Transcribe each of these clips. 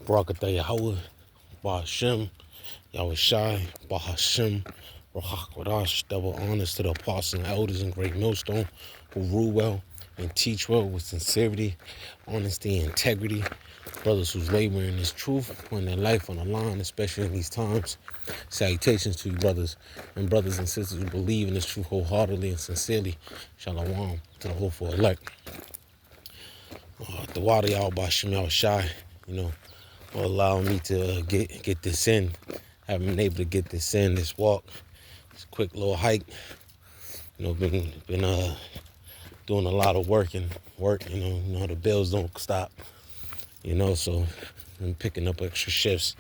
Barakatah Yahweh, Bahashem, Yahweh Shai, Bahashem, Rahak Wadash, double honors to the apostles and elders in Great Millstone who rule well and teach well with sincerity, honesty, and integrity. Brothers who's laboring this truth, putting their life on the line, especially in these times. Salutations to you, brothers and sisters who believe in this truth wholeheartedly and sincerely. Shalom to the hopeful elect. The water y'all by Shemal Shai, will allow me to get this in. Haven't been able to get this in, this walk. It's a quick little hike. Been doing a lot of work. The bills don't stop. So I'm picking up extra shifts.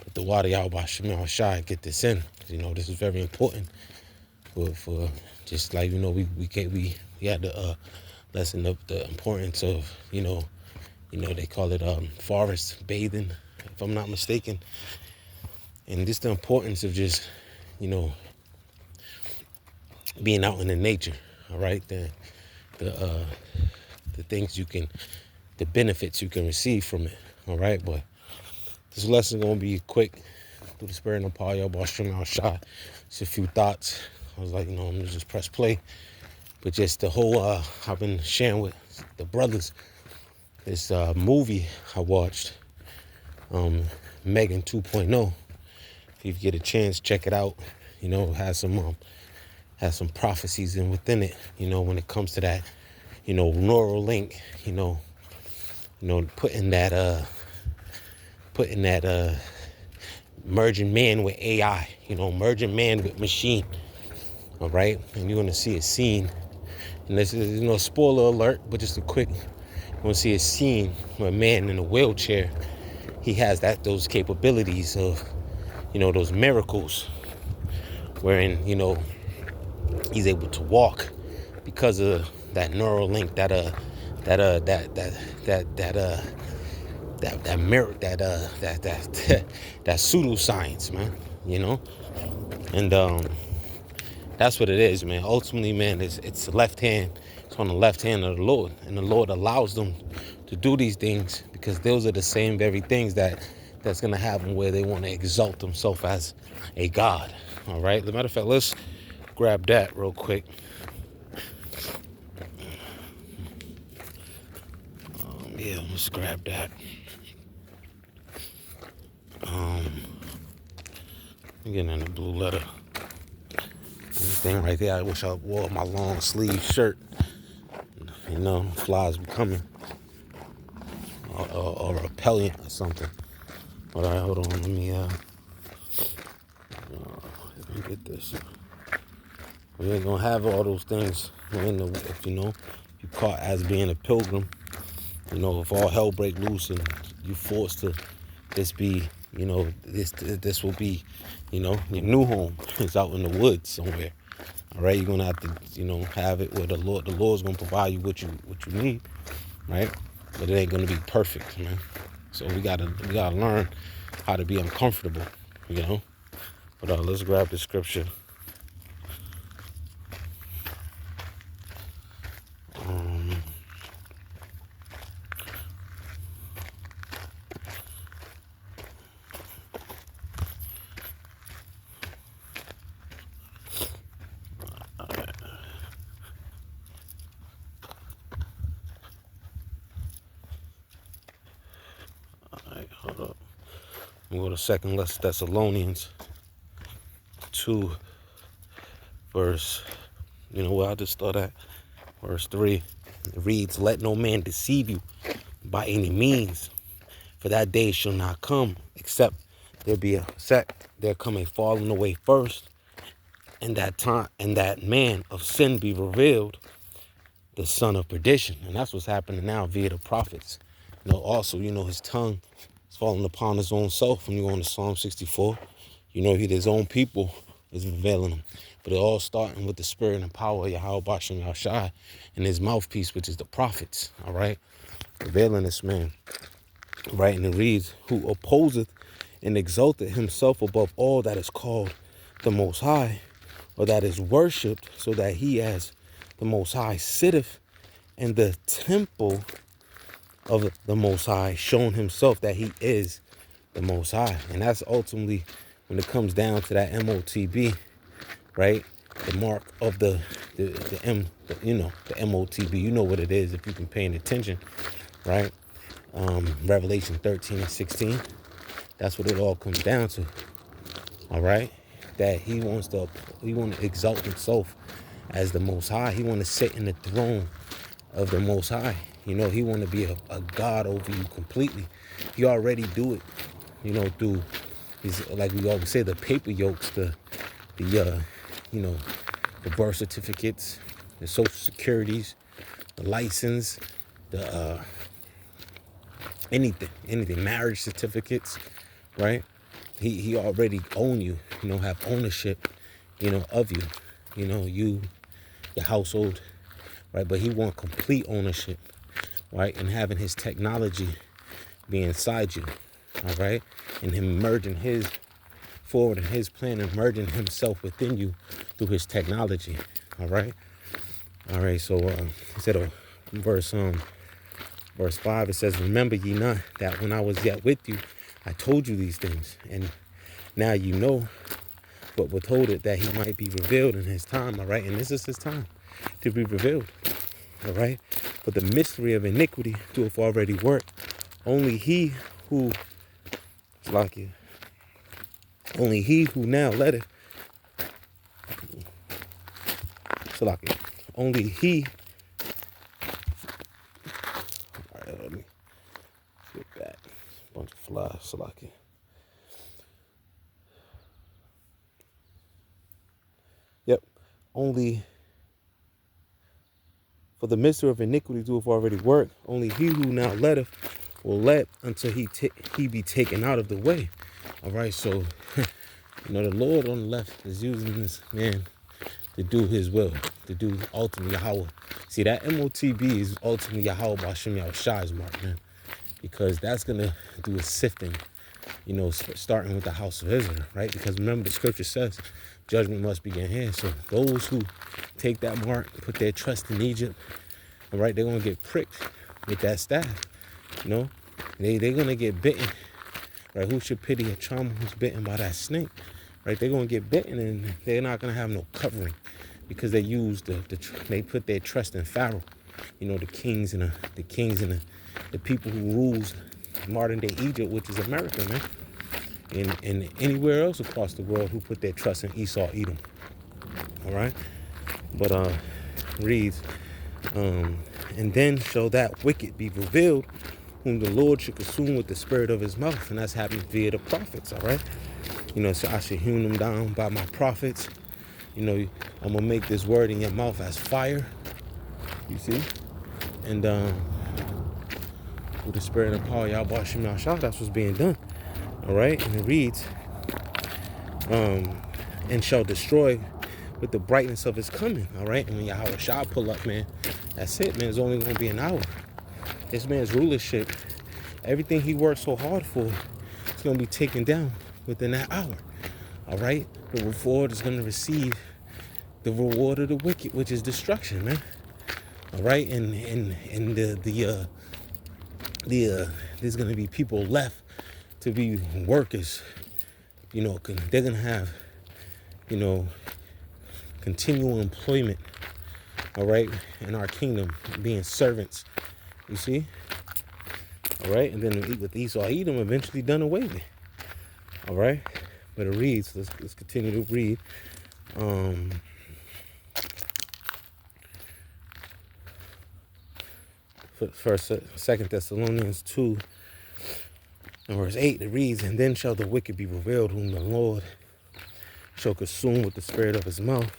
But the water y'all by Shemal Shai, get this in. This is very important for just like we had the lesson of the importance of they call it forest bathing, if I'm not mistaken, and just the importance of just being out in the nature. All right, the things the benefits you can receive from it. All right, but this lesson gonna be quick through the spirit and the power of Shemal Shai. Just a few thoughts. I was like, I'm gonna just press play. But just the whole, I've been sharing with the brothers this movie I watched, Megan 2.0. If you get a chance, check it out. It has some prophecies within it. When it comes to that, neural link. Putting that merging man with AI. Merging man with machine. All right, and you're gonna see a scene. And this is no spoiler alert, but just a quick. You're gonna see a scene where a man in a wheelchair, he has those capabilities of, those miracles, wherein he's able to walk because of that neural link, that mirror, that pseudoscience, man. And that's what it is, man. Ultimately, man, it's the left hand. It's on the left hand of the Lord. And the Lord allows them to do these things because those are the same very things that's going to happen where they want to exalt themselves as a God. All right? As a matter of fact, let's grab that real quick. Let's grab that. I'm getting in the blue letter. Thing right there, I wish I wore my long sleeve shirt. Flies be coming. Or repellent or something. All right, hold on. Let me get this. We ain't gonna have all those things if you caught as being a pilgrim. If all hell break loose and you forced to this be, this will be, your new home. It's out in the woods somewhere. All right, you're gonna have to, have it where the Lord's gonna provide you what you need, right? But it ain't gonna be perfect, man. So we gotta learn how to be uncomfortable, But let's grab the scripture. Hold up. I'm going to Second Thessalonians 2, verse. I'll just start at verse 3. It reads, "Let no man deceive you by any means, for that day shall not come, except there come a falling away first, and that man of sin be revealed, the son of perdition." And that's what's happening now via the prophets. Also, his tongue is falling upon his own self. When you go into Psalm 64, his own people is revealing him. But it all starting with the spirit and power of Yahweh Bashem Yahshai and his mouthpiece, which is the prophets. All right, revealing this man. Right, and it reads, "Who opposeth and exalteth himself above all that is called the Most High, or that is worshipped, so that he as the Most High sitteth in the temple of the Most High, showing himself that he is the Most High. And that's ultimately, when it comes down to that MOTB, right? The mark of the MOTB. You know what it is if you've been paying attention, right? Revelation 13 and 16. That's what it all comes down to. All right, that he want to exalt himself as the Most High. He want to sit in the throne of the Most High. He want to be a God over you completely. He already do it, through his, like we always say, the paper yokes, the birth certificates, the social securities, the license, the anything, marriage certificates, right? He already own you, have ownership, of you, your household, right? But he want complete ownership, right? And having his technology be inside you, all right? And him merging his forward in his plan and merging himself within you through his technology, all right? All right, so instead of verse 5, it says, remember ye not that when I was yet with you, I told you these things, and now you know what withhold it, that he might be revealed in his time, all right? And this is his time to be revealed, all right? But the mystery of iniquity doeth already work. Only he who now letteth, only he, all right, let me get back. Bunch of flies, Salaki. Yep. Only for the mystery of iniquity doeth already work. Only he who now letteth will let until he be taken out of the way. All right. So, the Lord on the left is using this man to do his will, to do ultimately Yahweh. See, that MOTB is ultimately Yahweh B'Shem Yahushua's mark, man, because that's gonna do a sifting. Starting with the house of Israel, right? Because remember, the scripture says judgment must begin here. So those who take that mark, put their trust in Egypt, all right, they're going to get pricked with that staff. They're going to get bitten, right? Who should pity a child who's bitten by that snake, right? They're going to get bitten, and they're not going to have no covering because they used they put their trust in Pharaoh, the kings and the people who rules modern day Egypt, which is America, man, and anywhere else across the world who put their trust in Esau, Edom. All right, but reads, and then shall that wicked be revealed, whom the Lord should consume with the spirit of his mouth, and that's happening via the prophets. All right, so I should hewn them down by my prophets. I'm gonna make this word in your mouth as fire. You see, and with the spirit and power, Yahweh Shem Yahshua, that's what's being done. All right, and it reads, and shall destroy with the brightness of his coming. All right, and when Yahweh Shah pull up, man, that's it, man. It's only going to be an hour. This man's rulership, everything he worked so hard for, it's going to be taken down within that hour. All right, the reward is going to receive the reward of the wicked, which is destruction, man. All right, and there's going to be people left to be workers. They're going to have, continual employment, all right, in our kingdom, being servants, you see, all right, and then with Esau, Edom eventually done away with, all right, but it reads, let's continue to read, Second Thessalonians 2 and verse 8, it reads, and then shall the wicked be revealed, whom the Lord shall consume with the spirit of his mouth,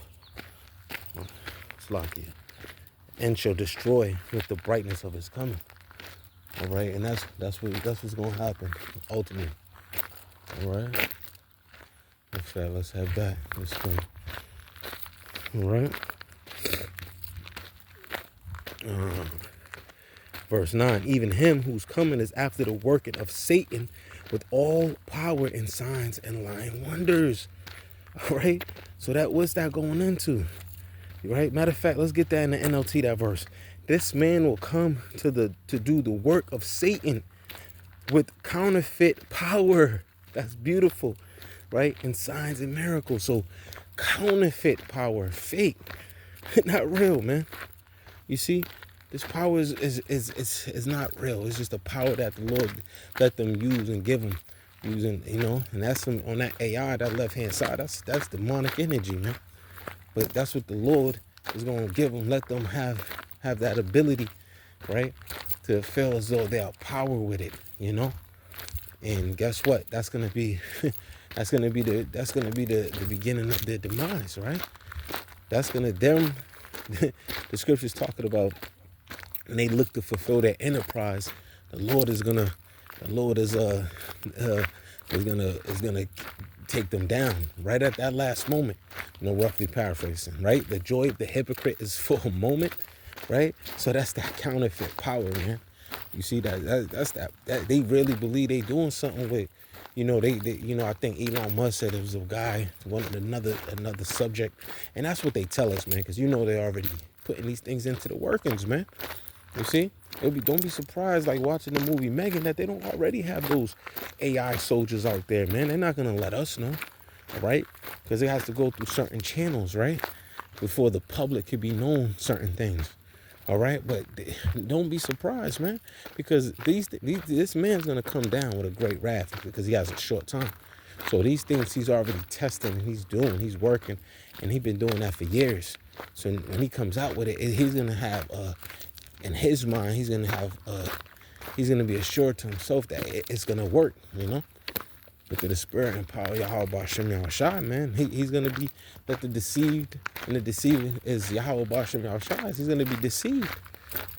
and shall destroy with the brightness of his coming. All right, and that's what's gonna happen ultimately. All right, let's have that. Let's go. All right. Verse 9, even him whose coming is after the working of Satan with all power and signs and lying wonders. All right, so what's that going into? Right? Matter of fact, let's get that in the NLT, that verse. This man will come to do the work of Satan with counterfeit power. That's beautiful, right? And signs and miracles. So counterfeit power, fake, not real, man. You see, this power is not real. It's just a power that the Lord let them use and give them, using, and that's on that AI, that left hand side. That's demonic energy, man. But that's what the Lord is going to give them. Let them have that ability, right, to feel as though they have power with it, And guess what? That's gonna be the beginning of their demise, right? That's gonna them. The scriptures talking about when they look to fulfill their enterprise, the Lord is gonna take them down right at that last moment. Roughly paraphrasing, right? The joy of the hypocrite is for a moment, right? So that's that counterfeit power, man. You see that they really believe they doing something with, I think Elon Musk said it was a guy, another subject, and that's what they tell us, man, because they already putting these things into the workings, man. You see, don't be surprised, like watching the movie Megan, that they don't already have those AI soldiers out there, man. They're not gonna let us know, right? Because it has to go through certain channels, right, before the public could be known certain things. All right, but don't be surprised, man, because this man's gonna come down with a great wrath because he has a short time. So these things he's already testing and he's working, and he's been doing that for years. So when he comes out with it, he's gonna have in his mind, he's gonna be assured to himself that it's gonna work, But through the spirit and power of Yahweh B'Shem Yahushai, man, he's going to be, that the deceived, and the deceived is Yahweh B'Shem Yahushai. He's going to be deceived,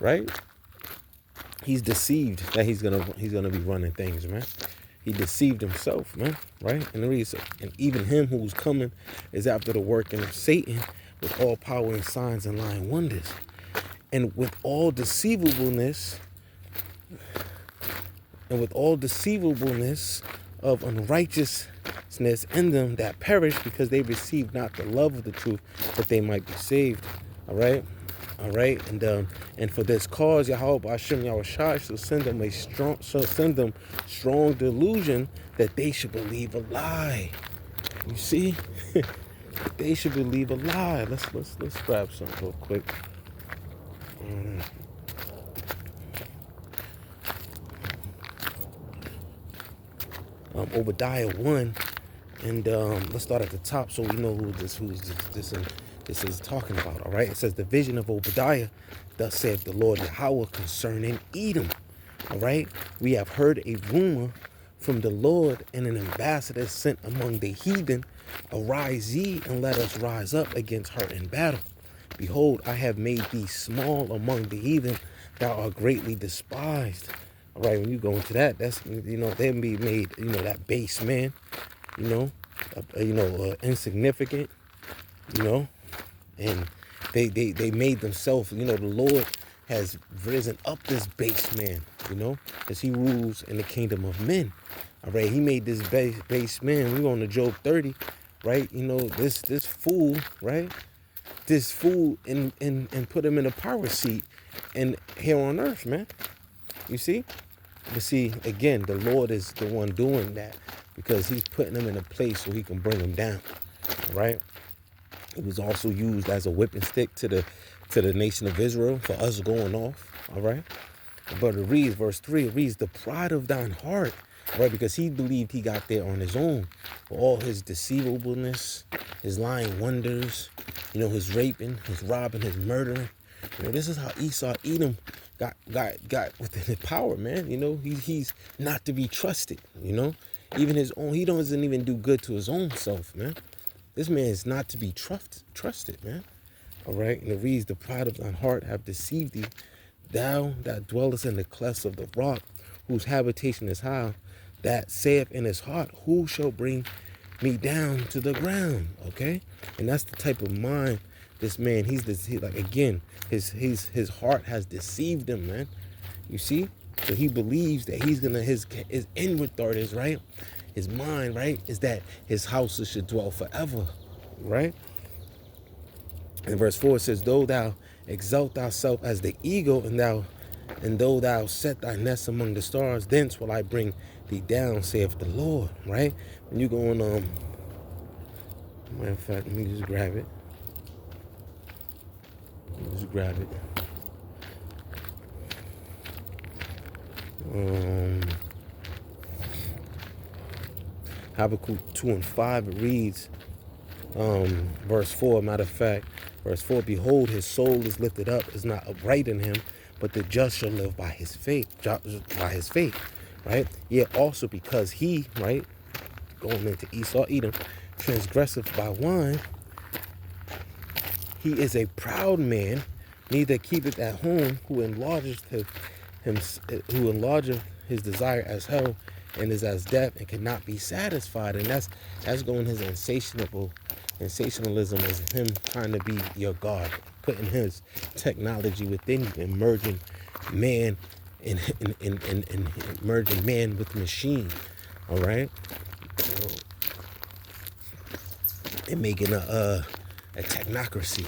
right? He's deceived that he's gonna be running things, man. He deceived himself, man, right? And the reason, and even him who's coming is after the working of Satan with all power and signs and lying wonders. And with all deceivableness, of unrighteousness in them that perish, because they receive not the love of the truth, that they might be saved. All right. And for this cause, Yahweh B'Shem Yahushai shall send them strong delusion that they should believe a lie. You see, they should believe a lie. Let's grab something real quick. Obadiah 1, and let's start at the top so we know who this is talking about. All right, it says the vision of Obadiah, thus saith the Lord Yahweh concerning Edom. All right, we have heard a rumor from the Lord, and an ambassador sent among the heathen. Arise ye, and let us rise up against her in battle. Behold, I have made thee small among the heathen, thou art greatly despised. All right, when you go into that, that's, they be made, that base man, insignificant, and they made themselves, the Lord has risen up this base man, as he rules in the kingdom of men. All right, he made this base man. We go on to Job 30, right? This fool, right? This fool and put him in a power seat and here on earth, man. You see? But see, again, the Lord is the one doing that because he's putting them in a place so he can bring them down, right? It was also used as a whipping stick to the nation of Israel for us going off, all right? But it reads, verse 3, it reads, the pride of thine heart, right? Because he believed he got there on his own. For all his deceivableness, his lying wonders, his raping, his robbing, his murdering. This is how Esau, Edom, got within his power, man. He's not to be trusted, Even his own, he doesn't even do good to his own self, man. This man is not to be trusted, man. All right, and it reads, the pride of thine heart have deceived thee, thou that dwellest in the clefts of the rock, whose habitation is high, that saith in his heart, who shall bring me down to the ground? Okay, and that's the type of mind this man, again, his heart has deceived him, man. You see? So he believes that he's gonna, his inward thought is, right? His mind, right, is that his houses should dwell forever, right? And verse 4 says, though thou exalt thyself as the eagle, and thou And though thou set thy nest among the stars, thence will I bring thee down, saith the Lord, right? When you go on, matter of fact, let me just grab it. Habakkuk 2:5, it reads, verse 4, matter of fact, verse 4, behold, his soul is lifted up, is not upright in him, but the just shall live by his faith, right? Yet also because he, right, going into Esau, Edom, transgressive by wine, he is a proud man, neither keepeth at home, who enlargeth his desire as hell, and is as death, and cannot be satisfied. And that's going his sensationalism is him trying to be your God, putting his technology within you, and merging man and merging man with machine. All right, and making a technocracy.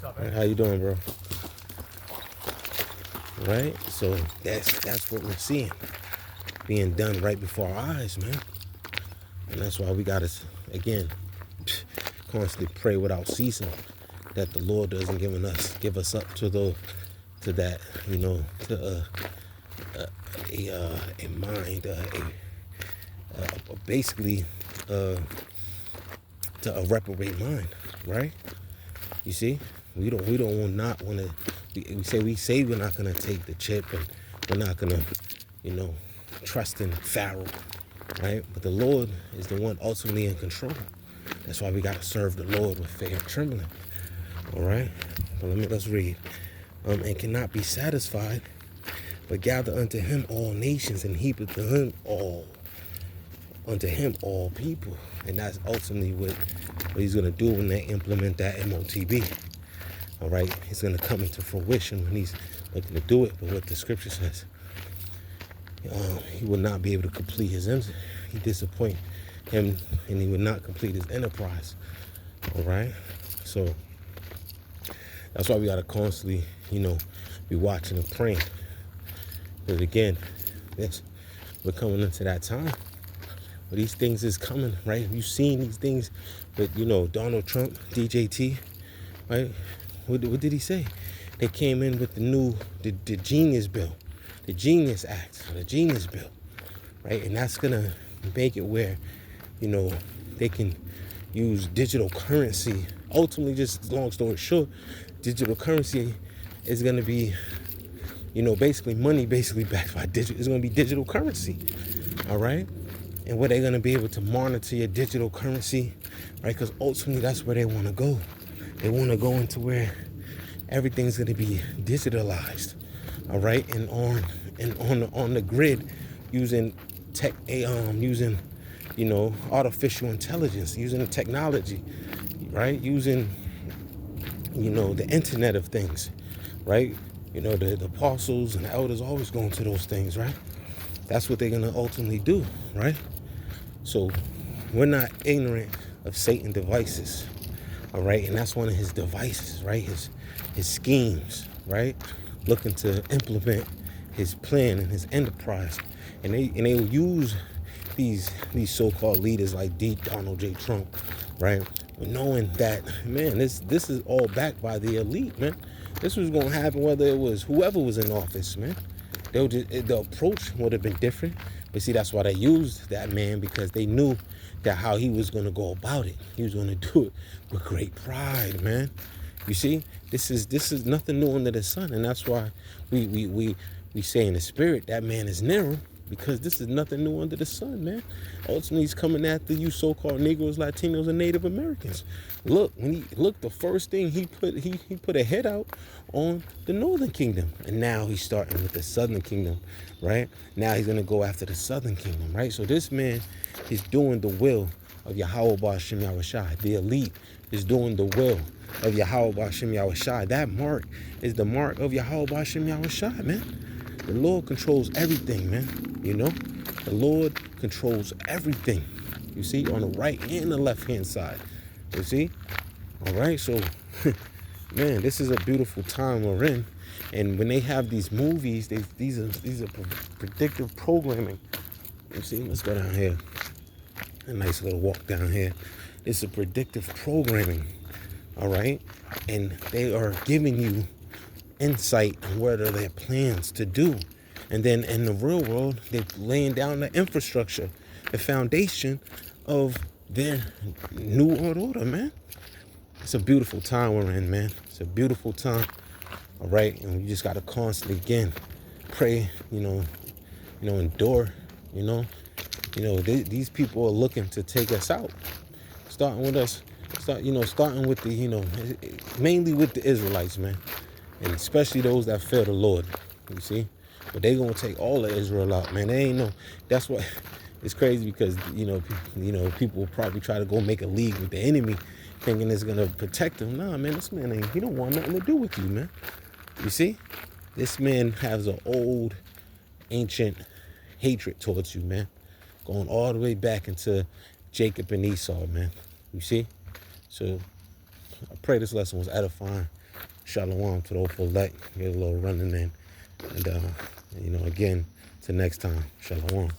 Right, how you doing, bro? Right, so that's what we're seeing being done right before our eyes, man. And that's why we gotta, again, constantly pray without ceasing that the Lord doesn't give us up to that, you know, to a mind, basically to a reprobate mind, right? You see, we not want to. We say we're not gonna take the chip, and we're not gonna, you know, trust in Pharaoh, right? But the Lord is the one ultimately in control. That's why we gotta serve the Lord with fear and trembling. All right, but let's read. And cannot be satisfied, but gather unto him all nations, and heap unto him all people. And that's ultimately what he's gonna do when they implement that MOTB. All right, it's gonna come into fruition when he's looking to do it. But what the scripture says, he will not be able to complete his he disappoint him, and he would not complete his enterprise. All right, so that's why we gotta constantly, you know, be watching and praying. Because again, we're coming into that time where these things is coming, right? You've seen these things with, you know, Donald Trump, DJT, right? What did he say? They came in with the Genius Bill, the Genius Act, the Genius Bill, right? And that's gonna make it where, you know, they can use digital currency. Ultimately, just long story short, digital currency is gonna be, you know, basically money, basically backed by digital. It's gonna be digital currency, all right? And where they're gonna be able to monitor your digital currency, right? Because ultimately, that's where they want to go. They want to go into where everything's going to be digitalized, all right, and on the grid, using using, you know, artificial intelligence, using technology, right, using, you know, the Internet of Things, right. You know, the apostles and the elders always going to those things, right. That's what they're going to ultimately do, right. So we're not ignorant of Satan's devices. All right, and that's one of his devices, right? His schemes, right? Looking to implement his plan and his enterprise, and they will use these so-called leaders like Donald J. Trump, right? Knowing that, man, this is all backed by the elite, man. This was gonna happen whether it was whoever was in office, man. The approach would have been different, but see, that's why they used that man, because they knew that how he was gonna go about it. He was gonna do it with great pride, man. You see, this is nothing new under the sun, and that's why we say in the spirit that man is Nero, because this is nothing new under the sun, man. Ultimately, he's coming after you so-called Negroes, Latinos, and Native Americans. Look, the first thing he put a head out on the Northern Kingdom, and now he's starting with the Southern Kingdom, right? Now he's gonna go after the Southern Kingdom, right? So this man is doing the will of Yahweh Ba'ashem Yahushai. The elite is doing the will of Yahweh Ba'ashem Yahushai. That mark is the mark of Yahweh Ba'ashem Yahushai, man. The Lord controls everything, man. You know, the Lord controls everything. You see, on the right and the left hand side. You see, all right. So man, this is a beautiful time we're in. And when they have these movies, these are predictive programming. You see, let's go down here. A nice little walk down here. It's a predictive programming, all right? And they are giving you insight on what are their plans to do. And then in the real world, they're laying down the infrastructure, the foundation of their new world order, man. It's a beautiful time we're in, man. It's a beautiful time, all right? And we just got to constantly, again, pray, endure, these people are looking to take us out, starting with us, starting with mainly with the Israelites, man, and especially those that fear the Lord, you see. But they gonna take all of Israel out, man. They ain't no. That's what it's crazy because people will probably try to go make a league with the enemy, thinking it's gonna protect them. Nah, man, this man ain't. He don't want nothing to do with you, man. You see, this man has an old, ancient hatred towards you, man, going all the way back into Jacob and Esau, man. You see? So I pray this lesson was edifying. Shalom to those elect. Get a little running in. And, again, till next time. Shalom.